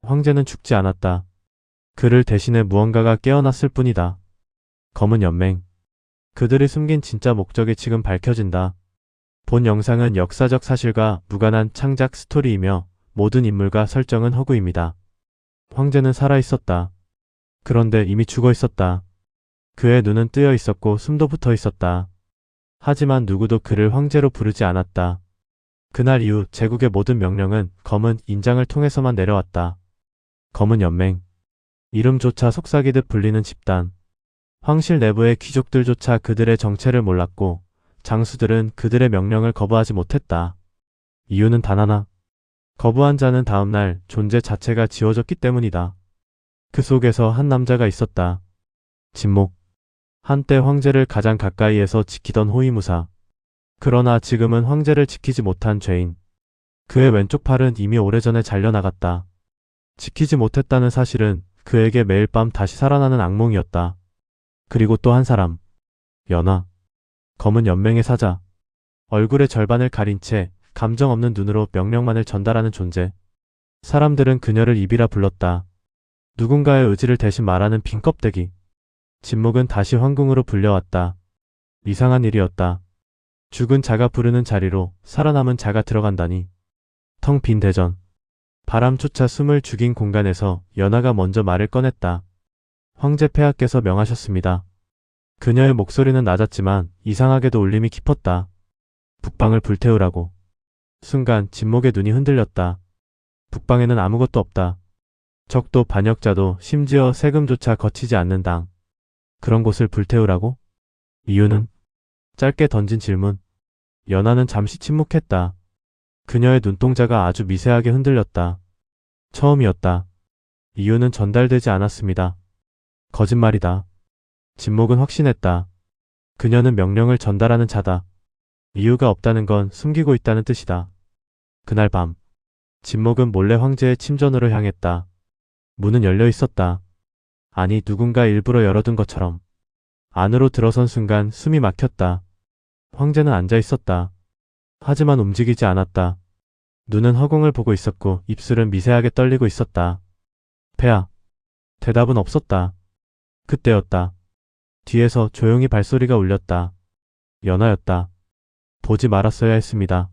황제는 죽지 않았다. 그를 대신해 무언가가 깨어났을 뿐이다. 검은 연맹. 그들이 숨긴 진짜 목적이 지금 밝혀진다. 본 영상은 역사적 사실과 무관한 창작 스토리이며 모든 인물과 설정은 허구입니다. 황제는 살아있었다. 그런데 이미 죽어 있었다. 그의 눈은 뜨여 있었고 숨도 붙어 있었다. 하지만 누구도 그를 황제로 부르지 않았다. 그날 이후 제국의 모든 명령은 검은 인장을 통해서만 내려왔다. 검은 연맹. 이름조차 속삭이듯 불리는 집단. 황실 내부의 귀족들조차 그들의 정체를 몰랐고 장수들은 그들의 명령을 거부하지 못했다. 이유는 단 하나. 거부한 자는 다음날 존재 자체가 지워졌기 때문이다. 그 속에서 한 남자가 있었다. 진목. 한때 황제를 가장 가까이에서 지키던 호위무사. 그러나 지금은 황제를 지키지 못한 죄인. 그의 왼쪽 팔은 이미 오래전에 잘려나갔다. 지키지 못했다는 사실은 그에게 매일 밤 다시 살아나는 악몽이었다. 그리고 또 한 사람. 연화. 검은 연맹의 사자. 얼굴의 절반을 가린 채 감정 없는 눈으로 명령만을 전달하는 존재. 사람들은 그녀를 입이라 불렀다. 누군가의 의지를 대신 말하는 빈 껍데기. 진목은 다시 황궁으로 불려왔다. 이상한 일이었다. 죽은 자가 부르는 자리로 살아남은 자가 들어간다니. 텅 빈 대전. 바람조차 숨을 죽인 공간에서 연하가 먼저 말을 꺼냈다. 황제 폐하께서 명하셨습니다. 그녀의 목소리는 낮았지만 이상하게도 울림이 깊었다. 북방을 불태우라고. 순간 진목의 눈이 흔들렸다. 북방에는 아무것도 없다. 적도 반역자도 심지어 세금조차 거치지 않는 당. 그런 곳을 불태우라고? 이유는? 짧게 던진 질문. 연하는 잠시 침묵했다. 그녀의 눈동자가 아주 미세하게 흔들렸다. 처음이었다. 이유는 전달되지 않았습니다. 거짓말이다. 진목은 확신했다. 그녀는 명령을 전달하는 자다. 이유가 없다는 건 숨기고 있다는 뜻이다. 그날 밤. 진목은 몰래 황제의 침전으로 향했다. 문은 열려 있었다. 아니, 누군가 일부러 열어둔 것처럼. 안으로 들어선 순간 숨이 막혔다. 황제는 앉아 있었다. 하지만 움직이지 않았다. 눈은 허공을 보고 있었고 입술은 미세하게 떨리고 있었다. 폐하. 대답은 없었다. 그때였다. 뒤에서 조용히 발소리가 울렸다. 연하였다. 보지 말았어야 했습니다.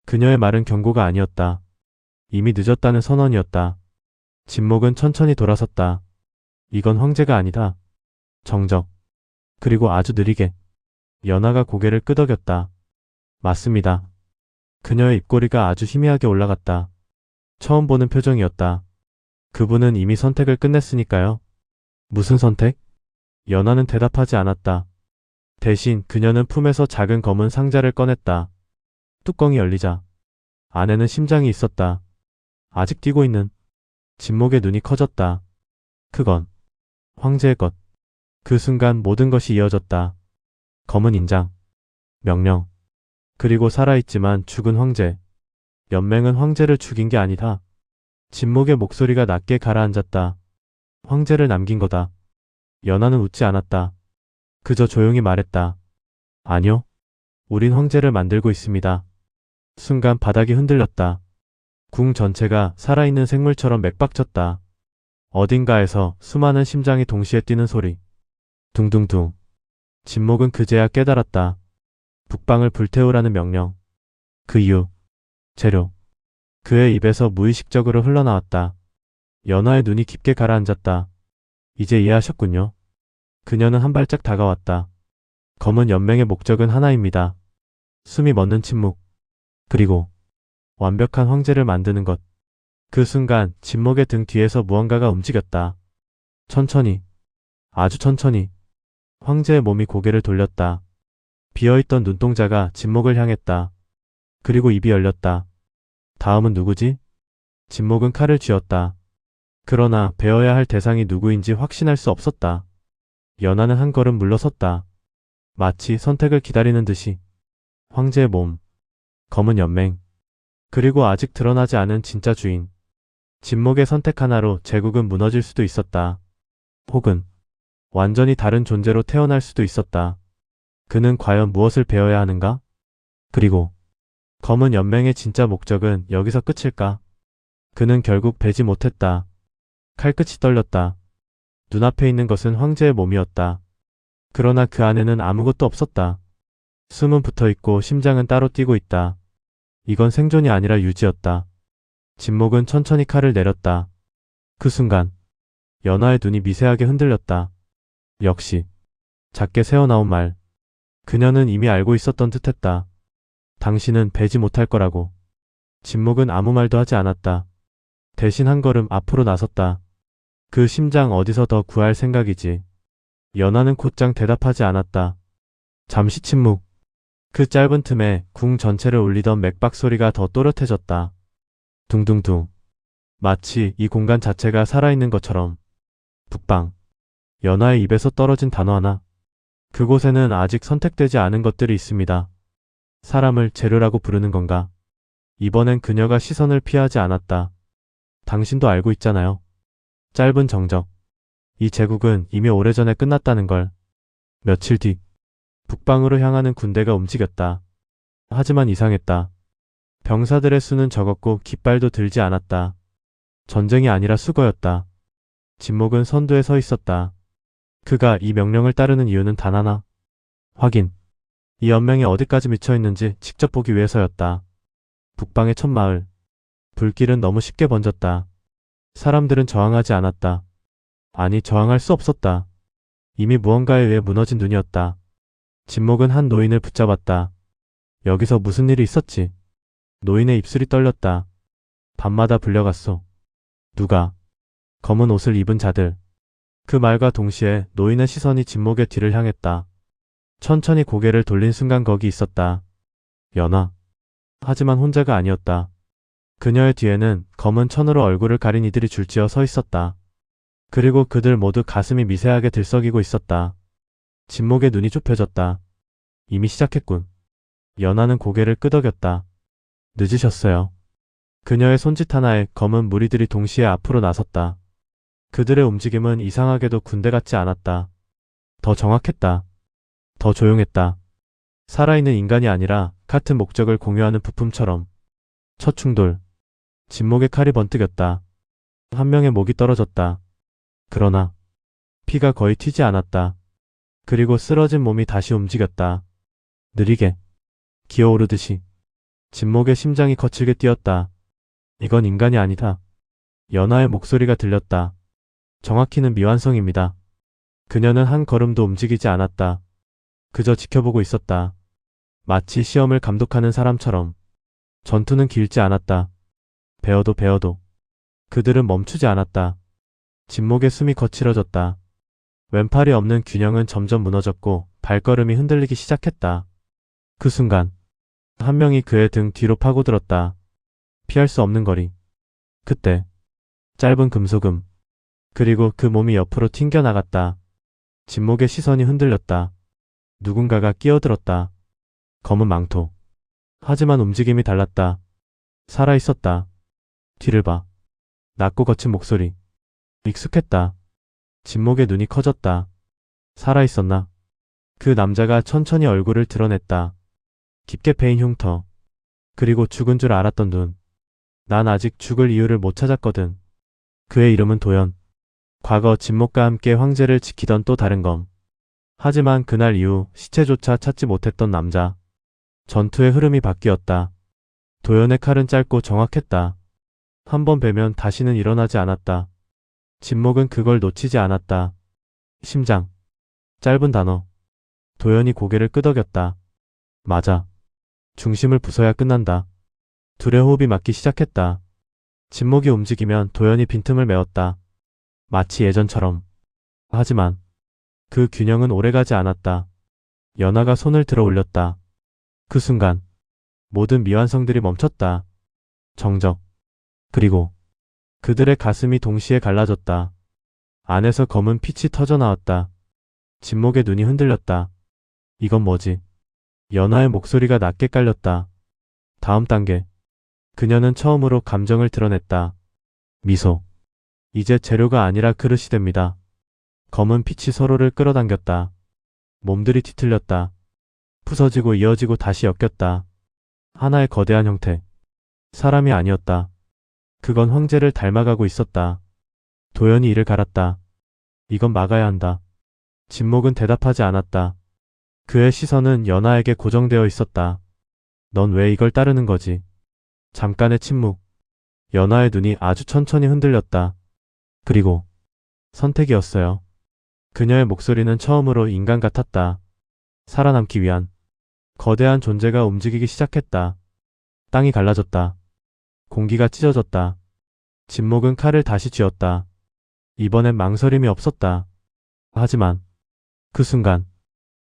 그녀의 말은 경고가 아니었다. 이미 늦었다는 선언이었다. 진목은 천천히 돌아섰다. 이건 황제가 아니다. 정적. 그리고 아주 느리게. 연하가 고개를 끄덕였다. 맞습니다. 그녀의 입꼬리가 아주 희미하게 올라갔다. 처음 보는 표정이었다. 그분은 이미 선택을 끝냈으니까요. 무슨 선택? 연하는 대답하지 않았다. 대신 그녀는 품에서 작은 검은 상자를 꺼냈다. 뚜껑이 열리자 안에는 심장이 있었다. 아직 뛰고 있는. 진목의 눈이 커졌다. 그건 황제의 것. 그 순간 모든 것이 이어졌다. 검은 인장. 명령. 그리고 살아있지만 죽은 황제. 연맹은 황제를 죽인 게 아니다. 진목의 목소리가 낮게 가라앉았다. 황제를 남긴 거다. 연하는 웃지 않았다. 그저 조용히 말했다. 아니요. 우린 황제를 만들고 있습니다. 순간 바닥이 흔들렸다. 궁 전체가 살아있는 생물처럼 맥박쳤다. 어딘가에서 수많은 심장이 동시에 뛰는 소리. 둥둥둥. 진목은 그제야 깨달았다. 북방을 불태우라는 명령. 그 이유. 재료. 그의 입에서 무의식적으로 흘러나왔다. 연하의 눈이 깊게 가라앉았다. 이제 이해하셨군요. 그녀는 한 발짝 다가왔다. 검은 연맹의 목적은 하나입니다. 숨이 멎는 침묵. 그리고 완벽한 황제를 만드는 것. 그 순간 진목의 등 뒤에서 무언가가 움직였다. 천천히. 아주 천천히. 황제의 몸이 고개를 돌렸다. 비어있던 눈동자가 진목을 향했다. 그리고 입이 열렸다. 다음은 누구지? 진목은 칼을 쥐었다. 그러나 베어야 할 대상이 누구인지 확신할 수 없었다. 연하는 한 걸음 물러섰다. 마치 선택을 기다리는 듯이. 황제의 몸. 검은 연맹. 그리고 아직 드러나지 않은 진짜 주인. 진목의 선택 하나로 제국은 무너질 수도 있었다. 혹은 완전히 다른 존재로 태어날 수도 있었다. 그는 과연 무엇을 배워야 하는가? 그리고 검은 연맹의 진짜 목적은 여기서 끝일까? 그는 결국 베지 못했다. 칼끝이 떨렸다. 눈앞에 있는 것은 황제의 몸이었다. 그러나 그 안에는 아무것도 없었다. 숨은 붙어있고 심장은 따로 뛰고 있다. 이건 생존이 아니라 유지였다. 진목은 천천히 칼을 내렸다. 그 순간 연하의 눈이 미세하게 흔들렸다. 역시 작게 새어나온 말. 그녀는 이미 알고 있었던 듯했다. 당신은 베지 못할 거라고. 진목은 아무 말도 하지 않았다. 대신 한 걸음 앞으로 나섰다. 그 심장 어디서 더 구할 생각이지. 연하는 곧장 대답하지 않았다. 잠시 침묵. 그 짧은 틈에 궁 전체를 울리던 맥박 소리가 더 또렷해졌다. 둥둥둥. 마치 이 공간 자체가 살아있는 것처럼. 북방. 연하의 입에서 떨어진 단어 하나. 그곳에는 아직 선택되지 않은 것들이 있습니다. 사람을 재료라고 부르는 건가? 이번엔 그녀가 시선을 피하지 않았다. 당신도 알고 있잖아요. 짧은 정적. 이 제국은 이미 오래전에 끝났다는 걸. 며칠 뒤 북방으로 향하는 군대가 움직였다. 하지만 이상했다. 병사들의 수는 적었고 깃발도 들지 않았다. 전쟁이 아니라 수거였다. 진목은 선두에 서 있었다. 그가 이 명령을 따르는 이유는 단 하나. 확인. 이 연맹이 어디까지 미쳐 있는지 직접 보기 위해서였다. 북방의 첫 마을. 불길은 너무 쉽게 번졌다. 사람들은 저항하지 않았다. 아니, 저항할 수 없었다. 이미 무언가에 의해 무너진 눈이었다. 진목은 한 노인을 붙잡았다. 여기서 무슨 일이 있었지? 노인의 입술이 떨렸다. 밤마다 불려갔소. 누가? 검은 옷을 입은 자들. 그 말과 동시에 노인의 시선이 진목의 뒤를 향했다. 천천히 고개를 돌린 순간 거기 있었다. 연하. 하지만 혼자가 아니었다. 그녀의 뒤에는 검은 천으로 얼굴을 가린 이들이 줄지어 서 있었다. 그리고 그들 모두 가슴이 미세하게 들썩이고 있었다. 진목의 눈이 좁혀졌다. 이미 시작했군. 연하는 고개를 끄덕였다. 늦으셨어요. 그녀의 손짓 하나에 검은 무리들이 동시에 앞으로 나섰다. 그들의 움직임은 이상하게도 군대 같지 않았다. 더 정확했다. 더 조용했다. 살아있는 인간이 아니라 같은 목적을 공유하는 부품처럼. 첫 충돌. 진목의 칼이 번뜩였다. 한 명의 목이 떨어졌다. 그러나 피가 거의 튀지 않았다. 그리고 쓰러진 몸이 다시 움직였다. 느리게. 기어오르듯이. 진목의 심장이 거칠게 뛰었다. 이건 인간이 아니다. 연하의 목소리가 들렸다. 정확히는 미완성입니다. 그녀는 한 걸음도 움직이지 않았다. 그저 지켜보고 있었다. 마치 시험을 감독하는 사람처럼. 전투는 길지 않았다. 배워도. 그들은 멈추지 않았다. 진목의 숨이 거칠어졌다. 왼팔이 없는 균형은 점점 무너졌고 발걸음이 흔들리기 시작했다. 그 순간 한 명이 그의 등 뒤로 파고들었다. 피할 수 없는 거리. 그때 짧은 금속음. 그리고 그 몸이 옆으로 튕겨나갔다. 진목의 시선이 흔들렸다. 누군가가 끼어들었다. 검은 망토. 하지만 움직임이 달랐다. 살아있었다. 뒤를 봐. 낮고 거친 목소리. 익숙했다. 진목의 눈이 커졌다. 살아있었나? 그 남자가 천천히 얼굴을 드러냈다. 깊게 패인 흉터. 그리고 죽은 줄 알았던 눈. 난 아직 죽을 이유를 못 찾았거든. 그의 이름은 도연. 과거 진목과 함께 황제를 지키던 또 다른 검. 하지만 그날 이후 시체조차 찾지 못했던 남자. 전투의 흐름이 바뀌었다. 도연의 칼은 짧고 정확했다. 한 번 베면 다시는 일어나지 않았다. 진목은 그걸 놓치지 않았다. 심장. 짧은 단어. 도연이 고개를 끄덕였다. 맞아. 중심을 부숴야 끝난다. 둘의 호흡이 맞기 시작했다. 진목이 움직이면 도연이 빈틈을 메웠다. 마치 예전처럼. 하지만 그 균형은 오래가지 않았다. 연하가 손을 들어 올렸다. 그 순간 모든 미완성들이 멈췄다. 정적. 그리고 그들의 가슴이 동시에 갈라졌다. 안에서 검은 빛이 터져나왔다. 진목의 눈이 흔들렸다. 이건 뭐지? 연하의 목소리가 낮게 깔렸다. 다음 단계. 그녀는 처음으로 감정을 드러냈다. 미소. 이제 재료가 아니라 그릇이 됩니다. 검은 빛이 서로를 끌어당겼다. 몸들이 뒤틀렸다. 부서지고 이어지고 다시 엮였다. 하나의 거대한 형태. 사람이 아니었다. 그건 황제를 닮아가고 있었다. 도연이 이를 갈았다. 이건 막아야 한다. 진목은 대답하지 않았다. 그의 시선은 연하에게 고정되어 있었다. 넌 왜 이걸 따르는 거지? 잠깐의 침묵. 연하의 눈이 아주 천천히 흔들렸다. 그리고 선택이었어요. 그녀의 목소리는 처음으로 인간 같았다. 살아남기 위한 거대한 존재가 움직이기 시작했다. 땅이 갈라졌다. 공기가 찢어졌다. 진목은 칼을 다시 쥐었다. 이번엔 망설임이 없었다. 하지만 그 순간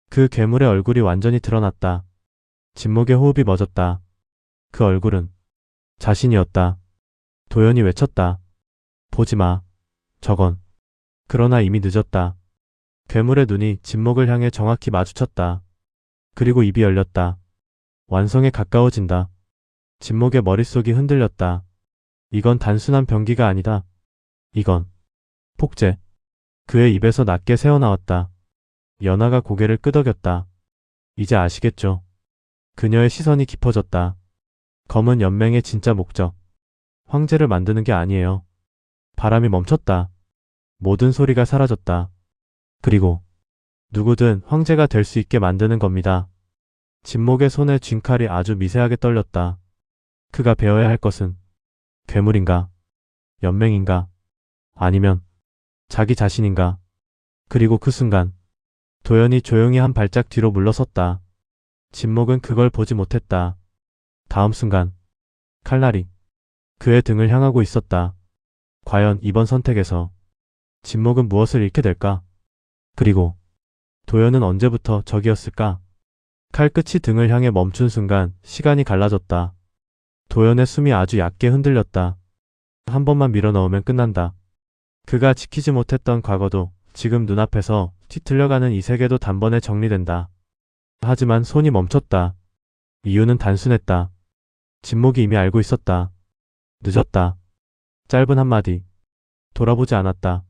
그 괴물의 얼굴이 완전히 드러났다. 진목의 호흡이 멎었다. 그 얼굴은 자신이었다. 도연이 외쳤다. 보지 마. 저건. 그러나 이미 늦었다. 괴물의 눈이 진목을 향해 정확히 마주쳤다. 그리고 입이 열렸다. 완성에 가까워진다. 진목의 머릿속이 흔들렸다. 이건 단순한 병기가 아니다. 이건 폭제. 그의 입에서 낮게 새어나왔다. 연하가 고개를 끄덕였다. 이제 아시겠죠? 그녀의 시선이 깊어졌다. 검은 연맹의 진짜 목적. 황제를 만드는 게 아니에요. 바람이 멈췄다. 모든 소리가 사라졌다. 그리고 누구든 황제가 될 수 있게 만드는 겁니다. 진목의 손에 쥔 칼이 아주 미세하게 떨렸다. 그가 배워야 할 것은 괴물인가? 연맹인가? 아니면 자기 자신인가? 그리고 그 순간 도연이 조용히 한 발짝 뒤로 물러섰다. 진목은 그걸 보지 못했다. 다음 순간 칼날이 그의 등을 향하고 있었다. 과연 이번 선택에서 진목은 무엇을 잃게 될까? 그리고 도연은 언제부터 적이었을까? 칼끝이 등을 향해 멈춘 순간 시간이 갈라졌다. 도연의 숨이 아주 얕게 흔들렸다. 한 번만 밀어넣으면 끝난다. 그가 지키지 못했던 과거도 지금 눈앞에서 뒤틀려가는 이 세계도 단번에 정리된다. 하지만 손이 멈췄다. 이유는 단순했다. 진목이 이미 알고 있었다. 늦었다. 짧은 한마디. 돌아보지 않았다.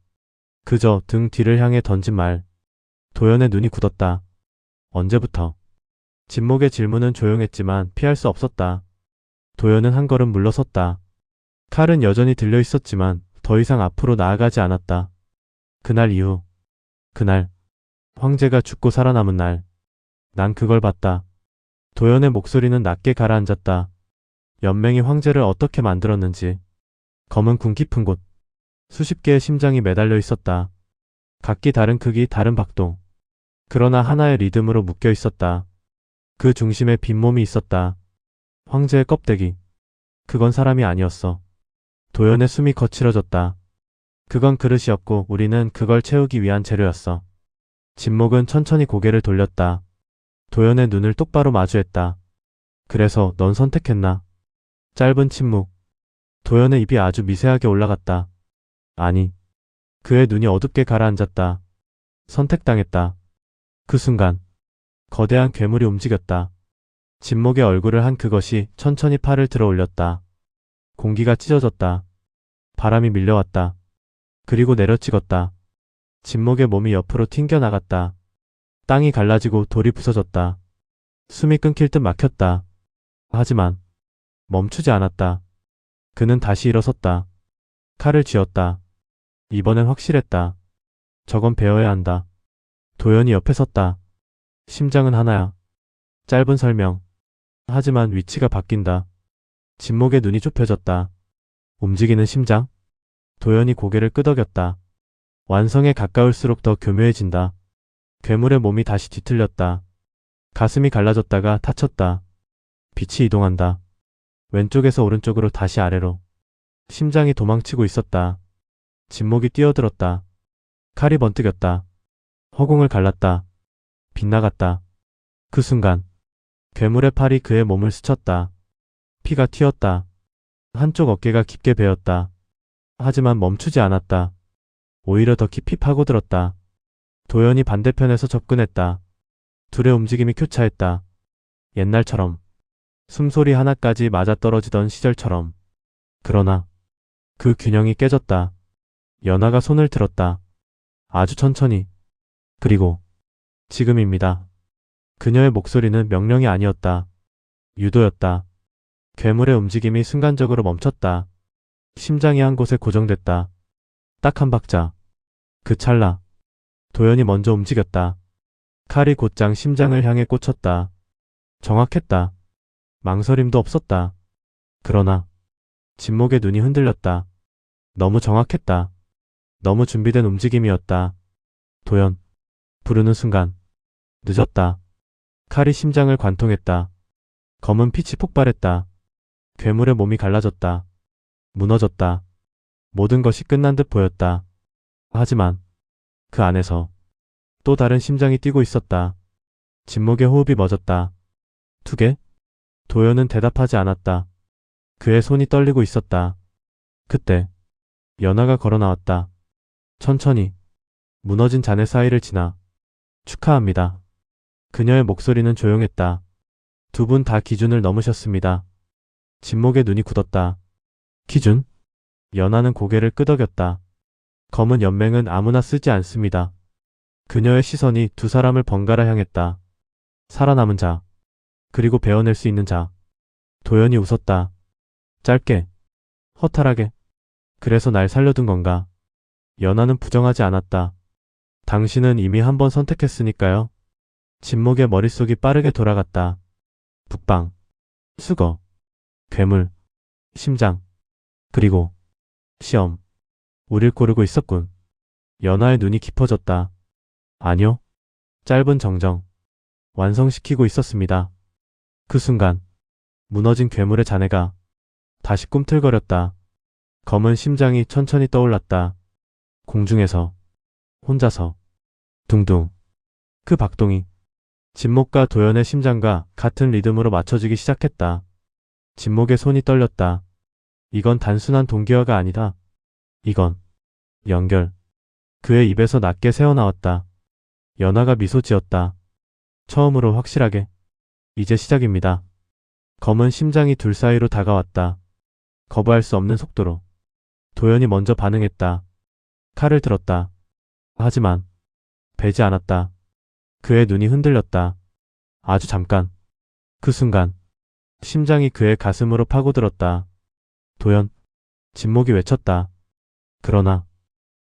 그저 등 뒤를 향해 던진 말. 도연의 눈이 굳었다. 언제부터? 진목의 질문은 조용했지만 피할 수 없었다. 도연은 한 걸음 물러섰다. 칼은 여전히 들려 있었지만 더 이상 앞으로 나아가지 않았다. 그날 이후. 그날. 황제가 죽고 살아남은 날. 난 그걸 봤다. 도연의 목소리는 낮게 가라앉았다. 연맹이 황제를 어떻게 만들었는지. 검은 궁 깊은 곳. 수십 개의 심장이 매달려 있었다. 각기 다른 크기, 다른 박동. 그러나 하나의 리듬으로 묶여 있었다. 그 중심에 빈몸이 있었다. 황제의 껍데기. 그건 사람이 아니었어. 도연의 숨이 거칠어졌다. 그건 그릇이었고 우리는 그걸 채우기 위한 재료였어. 진목은 천천히 고개를 돌렸다. 도연의 눈을 똑바로 마주했다. 그래서 넌 선택했나? 짧은 침묵. 도연의 입이 아주 미세하게 올라갔다. 아니. 그의 눈이 어둡게 가라앉았다. 선택당했다. 그 순간 거대한 괴물이 움직였다. 진목의 얼굴을 한 그것이 천천히 팔을 들어 올렸다. 공기가 찢어졌다. 바람이 밀려왔다. 그리고 내려찍었다. 진목의 몸이 옆으로 튕겨나갔다. 땅이 갈라지고 돌이 부서졌다. 숨이 끊길 듯 막혔다. 하지만 멈추지 않았다. 그는 다시 일어섰다. 칼을 쥐었다. 이번엔 확실했다. 저건 배워야 한다. 도연이 옆에 섰다. 심장은 하나야. 짧은 설명. 하지만 위치가 바뀐다. 진목의 눈이 좁혀졌다. 움직이는 심장? 도연이 고개를 끄덕였다. 완성에 가까울수록 더 교묘해진다. 괴물의 몸이 다시 뒤틀렸다. 가슴이 갈라졌다가 닫혔다. 빛이 이동한다. 왼쪽에서 오른쪽으로 다시 아래로. 심장이 도망치고 있었다. 진목이 뛰어들었다. 칼이 번뜩였다. 허공을 갈랐다. 빗나갔다. 그 순간 괴물의 팔이 그의 몸을 스쳤다. 피가 튀었다. 한쪽 어깨가 깊게 베었다. 하지만 멈추지 않았다. 오히려 더 깊이 파고들었다. 도연이 반대편에서 접근했다. 둘의 움직임이 교차했다. 옛날처럼. 숨소리 하나까지 맞아떨어지던 시절처럼. 그러나 그 균형이 깨졌다. 연하가 손을 들었다. 아주 천천히. 그리고 지금입니다. 그녀의 목소리는 명령이 아니었다. 유도였다. 괴물의 움직임이 순간적으로 멈췄다. 심장이 한 곳에 고정됐다. 딱 한 박자. 그 찰나. 도연이 먼저 움직였다. 칼이 곧장 심장을 향해 꽂혔다. 정확했다. 망설임도 없었다. 그러나 진목의 눈이 흔들렸다. 너무 정확했다. 너무 준비된 움직임이었다. 도연. 부르는 순간. 늦었다. 칼이 심장을 관통했다. 검은 빛이 폭발했다. 괴물의 몸이 갈라졌다. 무너졌다. 모든 것이 끝난 듯 보였다. 하지만 그 안에서 또 다른 심장이 뛰고 있었다. 진목의 호흡이 멎었다. 투개? 도연은 대답하지 않았다. 그의 손이 떨리고 있었다. 그때 연하가 걸어 나왔다. 천천히 무너진 잔해 사이를 지나. 축하합니다. 그녀의 목소리는 조용했다. 두 분 다 기준을 넘으셨습니다. 진목의 눈이 굳었다. 기준? 연하는 고개를 끄덕였다. 검은 연맹은 아무나 쓰지 않습니다. 그녀의 시선이 두 사람을 번갈아 향했다. 살아남은 자, 그리고 베어낼 수 있는 자. 도연이 웃었다. 짧게, 허탈하게. 그래서 날 살려둔 건가? 연하는 부정하지 않았다. 당신은 이미 한 번 선택했으니까요. 진목의 머릿속이 빠르게 돌아갔다. 북방, 수거, 괴물, 심장, 그리고 시험. 우릴 고르고 있었군. 연하의 눈이 깊어졌다. 아니요. 짧은 정정. 완성시키고 있었습니다. 그 순간 무너진 괴물의 잔해가 다시 꿈틀거렸다. 검은 심장이 천천히 떠올랐다. 공중에서 혼자서 둥둥. 그 박동이 진목과 도연의 심장과 같은 리듬으로 맞춰지기 시작했다. 진목의 손이 떨렸다. 이건 단순한 동기화가 아니다. 이건 연결. 그의 입에서 낮게 새어나왔다. 연하가 미소 지었다. 처음으로 확실하게. 이제 시작입니다. 검은 심장이 둘 사이로 다가왔다. 거부할 수 없는 속도로. 도연이 먼저 반응했다. 칼을 들었다. 하지만 베지 않았다. 그의 눈이 흔들렸다. 아주 잠깐. 그 순간 심장이 그의 가슴으로 파고들었다. 도연. 진목이 외쳤다. 그러나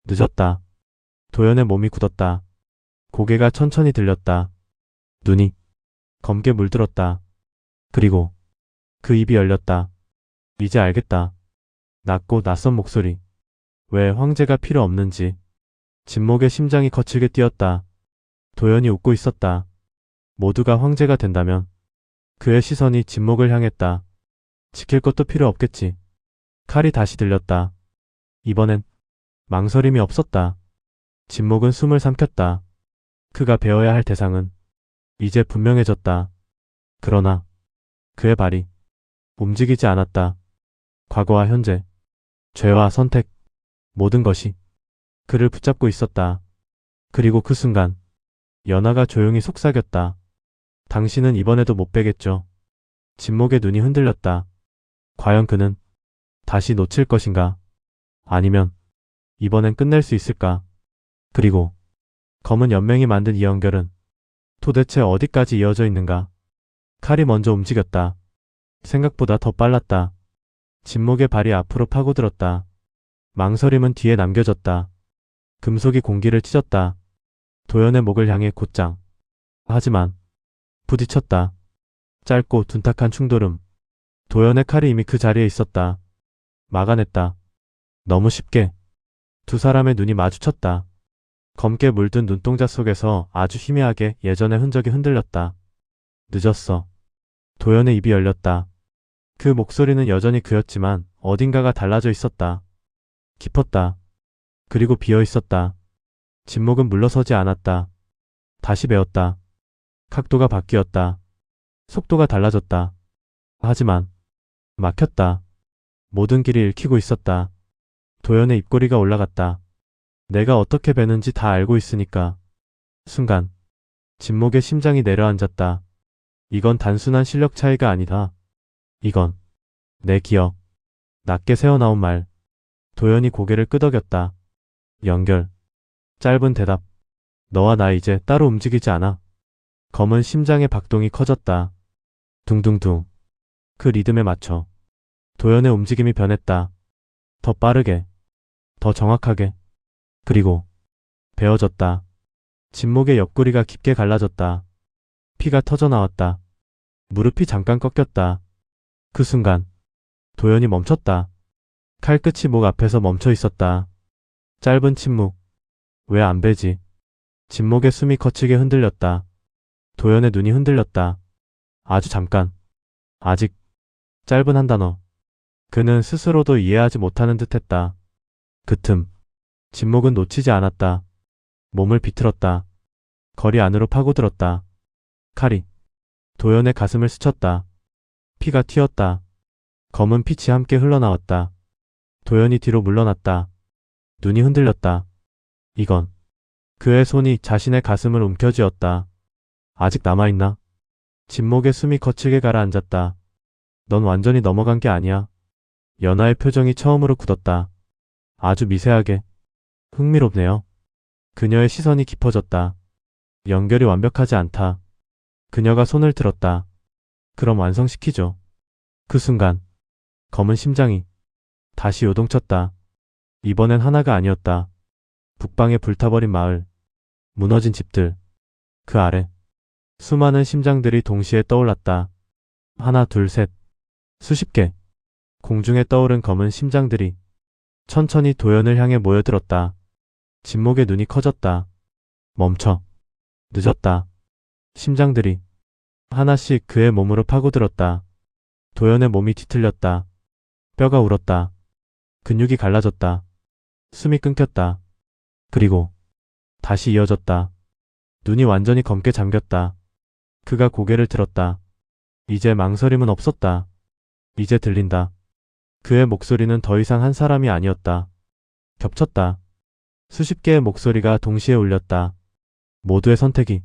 늦었다. 도연의 몸이 굳었다. 고개가 천천히 들렸다. 눈이 검게 물들었다. 그리고 그 입이 열렸다. 이제 알겠다. 낮고 낯선 목소리. 왜 황제가 필요 없는지. 진목의 심장이 거칠게 뛰었다. 도연이 웃고 있었다. 모두가 황제가 된다면. 그의 시선이 진목을 향했다. 지킬 것도 필요 없겠지. 칼이 다시 들렸다. 이번엔 망설임이 없었다. 진목은 숨을 삼켰다. 그가 배워야 할 대상은 이제 분명해졌다. 그러나 그의 발이 움직이지 않았다. 과거와 현재, 죄와 선택, 모든 것이 그를 붙잡고 있었다. 그리고 그 순간 연하가 조용히 속삭였다. 당신은 이번에도 못 빼겠죠. 진목의 눈이 흔들렸다. 과연 그는 다시 놓칠 것인가? 아니면 이번엔 끝낼 수 있을까? 그리고 검은 연맹이 만든 이 연결은 도대체 어디까지 이어져 있는가? 칼이 먼저 움직였다. 생각보다 더 빨랐다. 진목의 발이 앞으로 파고들었다. 망설임은 뒤에 남겨졌다. 금속이 공기를 찢었다. 도연의 목을 향해 곧장. 하지만 부딪혔다. 짧고 둔탁한 충돌음. 도연의 칼이 이미 그 자리에 있었다. 막아냈다. 너무 쉽게. 두 사람의 눈이 마주쳤다. 검게 물든 눈동자 속에서 아주 희미하게 예전의 흔적이 흔들렸다. 늦었어. 도연의 입이 열렸다. 그 목소리는 여전히 그였지만 어딘가가 달라져 있었다. 깊었다. 그리고 비어 있었다. 진목은 물러서지 않았다. 다시 배웠다. 각도가 바뀌었다. 속도가 달라졌다. 하지만 막혔다. 모든 길이 읽히고 있었다. 도연의 입꼬리가 올라갔다. 내가 어떻게 베는지 다 알고 있으니까. 순간 진목의 심장이 내려앉았다. 이건 단순한 실력 차이가 아니다. 이건 내 기억. 낮게 새어나온 말. 도연이 고개를 끄덕였다. 연결. 짧은 대답. 너와 나 이제 따로 움직이지 않아. 검은 심장의 박동이 커졌다. 둥둥둥. 그 리듬에 맞춰 도연의 움직임이 변했다. 더 빠르게, 더 정확하게. 그리고 베어졌다. 진목의 옆구리가 깊게 갈라졌다. 피가 터져 나왔다. 무릎이 잠깐 꺾였다. 그 순간 도연이 멈췄다. 칼끝이 목 앞에서 멈춰 있었다. 짧은 침묵. 왜 안 베지? 진목의 숨이 거치게 흔들렸다. 도연의 눈이 흔들렸다. 아주 잠깐. 아직. 짧은 한 단어. 그는 스스로도 이해하지 못하는 듯했다. 그 틈. 진목은 놓치지 않았다. 몸을 비틀었다. 거리 안으로 파고들었다. 칼이 도연의 가슴을 스쳤다. 피가 튀었다. 검은 빛이 함께 흘러나왔다. 도연이 뒤로 물러났다. 눈이 흔들렸다. 이건 그의 손이 자신의 가슴을 움켜쥐었다. 아직 남아있나? 진목의 숨이 거칠게 가라앉았다. 넌 완전히 넘어간 게 아니야. 연하의 표정이 처음으로 굳었다. 아주 미세하게. 흥미롭네요. 그녀의 시선이 깊어졌다. 연결이 완벽하지 않다. 그녀가 손을 들었다. 그럼 완성시키죠. 그 순간 검은 심장이 다시 요동쳤다. 이번엔 하나가 아니었다. 북방에 불타버린 마을, 무너진 집들, 그 아래 수많은 심장들이 동시에 떠올랐다. 하나, 둘, 셋, 수십 개. 공중에 떠오른 검은 심장들이 천천히 도연을 향해 모여들었다. 진목의 눈이 커졌다. 멈춰. 늦었다. 심장들이 하나씩 그의 몸으로 파고들었다. 도연의 몸이 뒤틀렸다. 뼈가 울었다. 근육이 갈라졌다. 숨이 끊겼다. 그리고 다시 이어졌다. 눈이 완전히 검게 잠겼다. 그가 고개를 들었다. 이제 망설임은 없었다. 이제 들린다. 그의 목소리는 더 이상 한 사람이 아니었다. 겹쳤다. 수십 개의 목소리가 동시에 울렸다. 모두의 선택이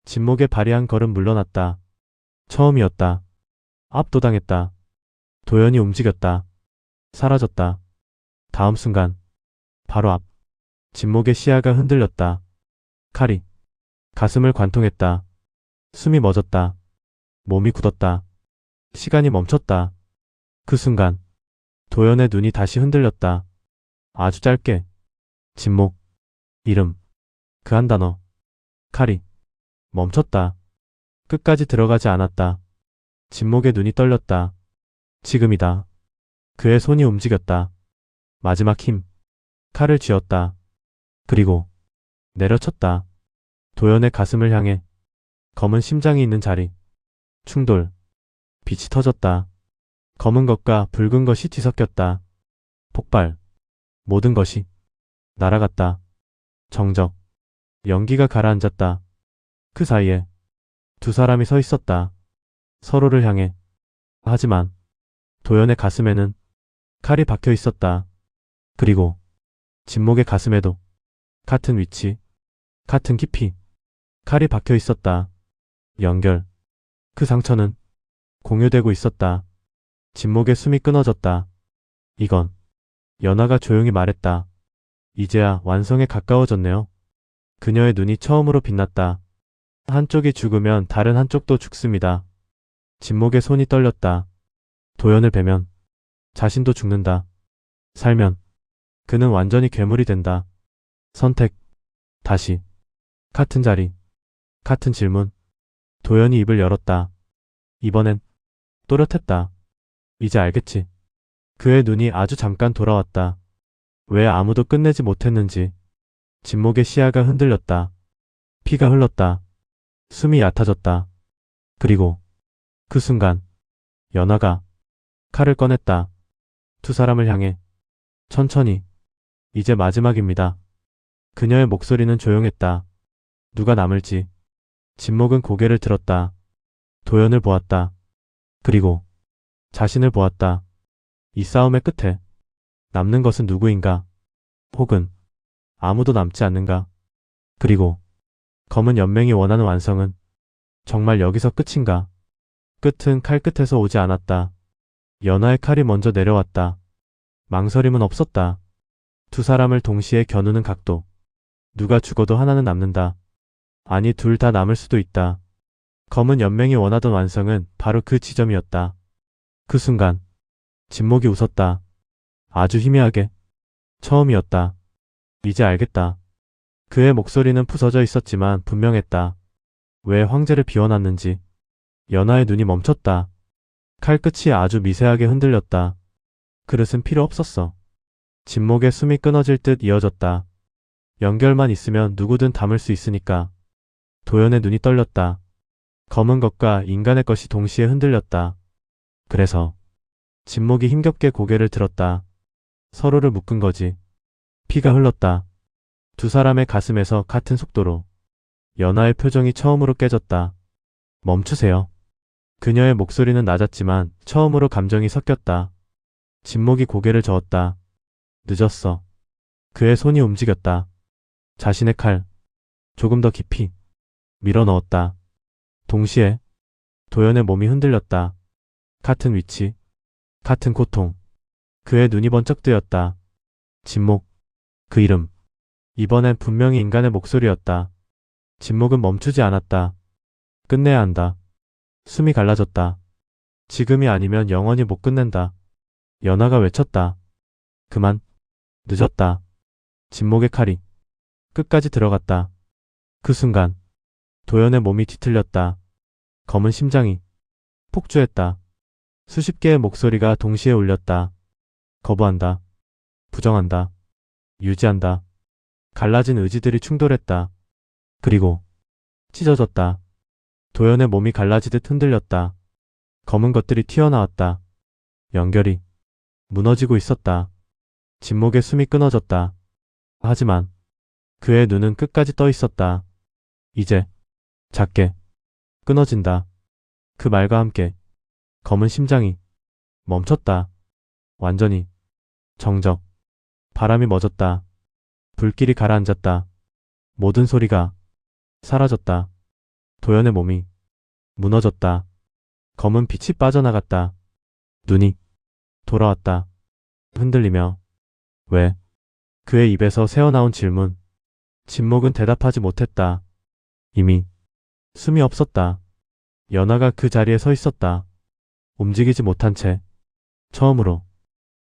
진목의 발이한 걸음 물러났다. 처음이었다. 압도당했다. 도연이 움직였다. 사라졌다. 다음 순간 바로 앞 진목의 시야가 흔들렸다. 칼이 가슴을 관통했다. 숨이 멎었다. 몸이 굳었다. 시간이 멈췄다. 그 순간 도연의 눈이 다시 흔들렸다. 아주 짧게. 진목. 이름. 그 한 단어. 칼이 멈췄다. 끝까지 들어가지 않았다. 진목의 눈이 떨렸다. 지금이다. 그의 손이 움직였다. 마지막 힘. 칼을 쥐었다. 그리고 내려쳤다. 도연의 가슴을 향해. 검은 심장이 있는 자리. 충돌. 빛이 터졌다. 검은 것과 붉은 것이 뒤섞였다. 폭발. 모든 것이 날아갔다. 정적. 연기가 가라앉았다. 그 사이에 두 사람이 서 있었다. 서로를 향해. 하지만 도연의 가슴에는 칼이 박혀 있었다. 그리고 진목의 가슴에도 같은 위치, 같은 깊이 칼이 박혀 있었다. 연결. 그 상처는 공유되고 있었다. 진목의 숨이 끊어졌다. 이건 연하가 조용히 말했다. 이제야 완성에 가까워졌네요. 그녀의 눈이 처음으로 빛났다. 한쪽이 죽으면 다른 한쪽도 죽습니다. 진목의 손이 떨렸다. 도연을 베면 자신도 죽는다. 살면 그는 완전히 괴물이 된다. 선택. 다시. 같은 자리. 같은 질문. 도연이 입을 열었다. 이번엔 또렷했다. 이제 알겠지. 그의 눈이 아주 잠깐 돌아왔다. 왜 아무도 끝내지 못했는지. 진목의 시야가 흔들렸다. 피가 흘렀다. 숨이 얕아졌다. 그리고 그 순간 연하가 칼을 꺼냈다. 두 사람을 향해. 천천히. 이제 마지막입니다. 그녀의 목소리는 조용했다. 누가 남을지. 진목은 고개를 들었다. 도연을 보았다. 그리고 자신을 보았다. 이 싸움의 끝에 남는 것은 누구인가? 혹은 아무도 남지 않는가? 그리고 검은 연맹이 원하는 완성은 정말 여기서 끝인가? 끝은 칼끝에서 오지 않았다. 연하의 칼이 먼저 내려왔다. 망설임은 없었다. 두 사람을 동시에 겨누는 각도. 누가 죽어도 하나는 남는다. 아니, 둘 다 남을 수도 있다. 검은 연맹이 원하던 완성은 바로 그 지점이었다. 그 순간 진목이 웃었다. 아주 희미하게. 처음이었다. 이제 알겠다. 그의 목소리는 부서져 있었지만 분명했다. 왜 황제를 비워놨는지. 연하의 눈이 멈췄다. 칼끝이 아주 미세하게 흔들렸다. 그릇은 필요 없었어. 진목에 숨이 끊어질 듯 이어졌다. 연결만 있으면 누구든 담을 수 있으니까. 도연의 눈이 떨렸다. 검은 것과 인간의 것이 동시에 흔들렸다. 그래서 진목이 힘겹게 고개를 들었다. 서로를 묶은 거지. 피가 흘렀다. 두 사람의 가슴에서 같은 속도로. 연하의 표정이 처음으로 깨졌다. 멈추세요. 그녀의 목소리는 낮았지만 처음으로 감정이 섞였다. 진목이 고개를 저었다. 늦었어. 그의 손이 움직였다. 자신의 칼. 조금 더 깊이. 밀어 넣었다. 동시에 도연의 몸이 흔들렸다. 같은 위치. 같은 고통. 그의 눈이 번쩍 뜨였다. 진목. 그 이름. 이번엔 분명히 인간의 목소리였다. 진목은 멈추지 않았다. 끝내야 한다. 숨이 갈라졌다. 지금이 아니면 영원히 못 끝낸다. 연하가 외쳤다. 그만. 늦었다. 진목의 칼이 끝까지 들어갔다. 그 순간 도연의 몸이 뒤틀렸다. 검은 심장이 폭주했다. 수십 개의 목소리가 동시에 울렸다. 거부한다. 부정한다. 유지한다. 갈라진 의지들이 충돌했다. 그리고 찢어졌다. 도연의 몸이 갈라지듯 흔들렸다. 검은 것들이 튀어나왔다. 연결이 무너지고 있었다. 진목의 숨이 끊어졌다. 하지만 그의 눈은 끝까지 떠 있었다. 이제 작게 끊어진다. 그 말과 함께 검은 심장이 멈췄다. 완전히. 정적. 바람이 멎었다. 불길이 가라앉았다. 모든 소리가 사라졌다. 도연의 몸이 무너졌다. 검은 빛이 빠져나갔다. 눈이 돌아왔다. 흔들리며. 왜? 그의 입에서 새어나온 질문. 진목은 대답하지 못했다. 이미 숨이 없었다. 연하가 그 자리에 서 있었다. 움직이지 못한 채. 처음으로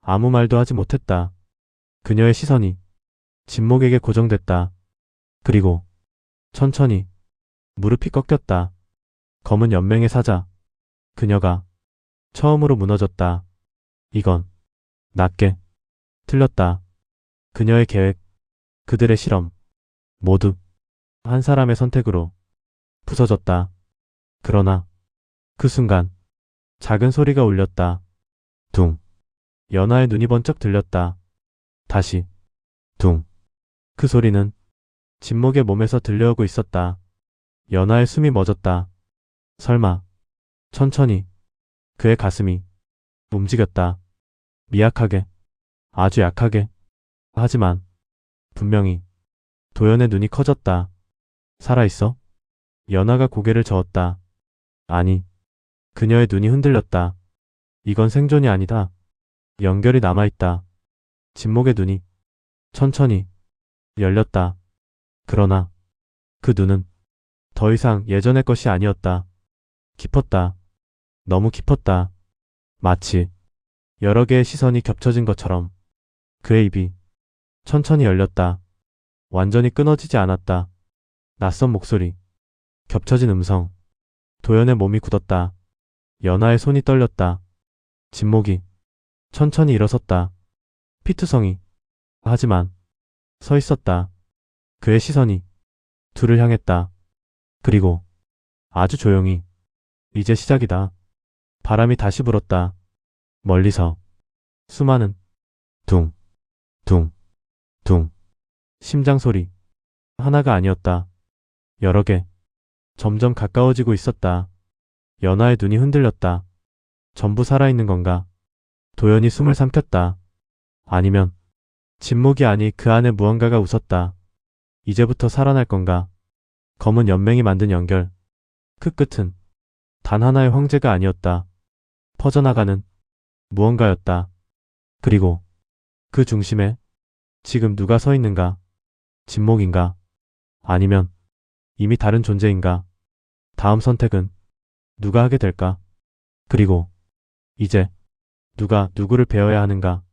아무 말도 하지 못했다. 그녀의 시선이 진목에게 고정됐다. 그리고 천천히 무릎이 꺾였다. 검은 연맹의 사자. 그녀가 처음으로 무너졌다. 이건 낮게 틀렸다. 그녀의 계획, 그들의 실험, 모두 한 사람의 선택으로 부서졌다. 그러나 그 순간 작은 소리가 울렸다. 둥. 연하의 눈이 번쩍 들렸다. 다시 둥. 그 소리는 진목의 몸에서 들려오고 있었다. 연하의 숨이 멎었다. 설마. 천천히 그의 가슴이 움직였다. 미약하게. 아주 약하게. 하지만 분명히. 도연의 눈이 커졌다. 살아있어? 연하가 고개를 저었다. 아니. 그녀의 눈이 흔들렸다. 이건 생존이 아니다. 연결이 남아있다. 진목의 눈이 천천히 열렸다. 그러나 그 눈은 더 이상 예전의 것이 아니었다. 깊었다. 너무 깊었다. 마치 여러 개의 시선이 겹쳐진 것처럼. 그의 입이 천천히 열렸다. 완전히 끊어지지 않았다. 낯선 목소리. 겹쳐진 음성. 도연의 몸이 굳었다. 연하의 손이 떨렸다. 진목이 천천히 일어섰다. 피투성이. 하지만 서 있었다. 그의 시선이 둘을 향했다. 그리고 아주 조용히. 이제 시작이다. 바람이 다시 불었다. 멀리서 수많은 둥, 둥, 둥. 심장 소리. 하나가 아니었다. 여러 개. 점점 가까워지고 있었다. 연하의 눈이 흔들렸다. 전부 살아있는 건가? 도연이 숨을 삼켰다. 아니면 진목이 아니 그 안에 무언가가 웃었다. 이제부터 살아날 건가? 검은 연맹이 만든 연결. 그 끝은 단 하나의 황제가 아니었다. 퍼져나가는 무언가였다. 그리고 그 중심에 지금 누가 서 있는가? 진목인가? 아니면 이미 다른 존재인가? 다음 선택은 누가 하게 될까? 그리고 이제 누가 누구를 베어야 하는가?